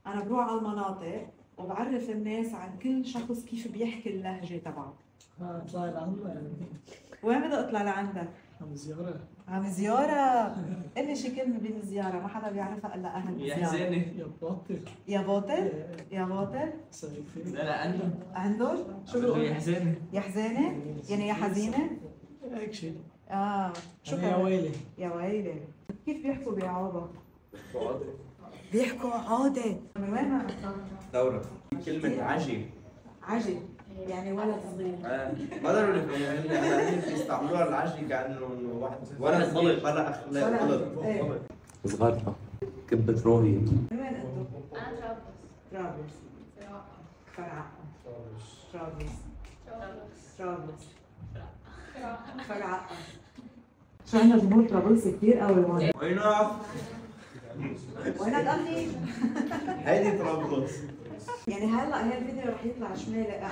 انا بروح على المناطق وبعرف الناس عن كل شخص كيف بيحكي اللهجه تبعه. اطلع لعندك. وين بدي اطلع لعندك؟ عم زيارة. عم زياره. قل لي شي كلمه بين الزياره ما حدا بيعرفها الا اهل يا الزياره. حزينة. يا باطل. يا باطل؟ يا باطل؟ سالفين. لا عندهم. عندهم؟ شو بقول له بيقول؟ يا حزينة. يا حزانه؟ يعني يا حزينه؟ هيك شيء. شو يا ويلي. يا ويلي. كيف بيحكوا بعوضة؟ بيحكوا عودة. من وين ما دورة. كلمة عجي. عجي يعني ولد صغير. ما قدروا هن بيستعملوها العجي كأنه واحد ولد غلط بلا أخلاق غلط. صغار كبة روهي. من وين انتم؟ أنا طرابلس. فرع. طرابلس. طرابلس. فرع. شو عندنا جمهور طرابلس كثير قوي هون. وينك؟ وينك اخي؟ هيدي طرابلس. يعني هلا الفيديو رح يطلع شمالي قاع.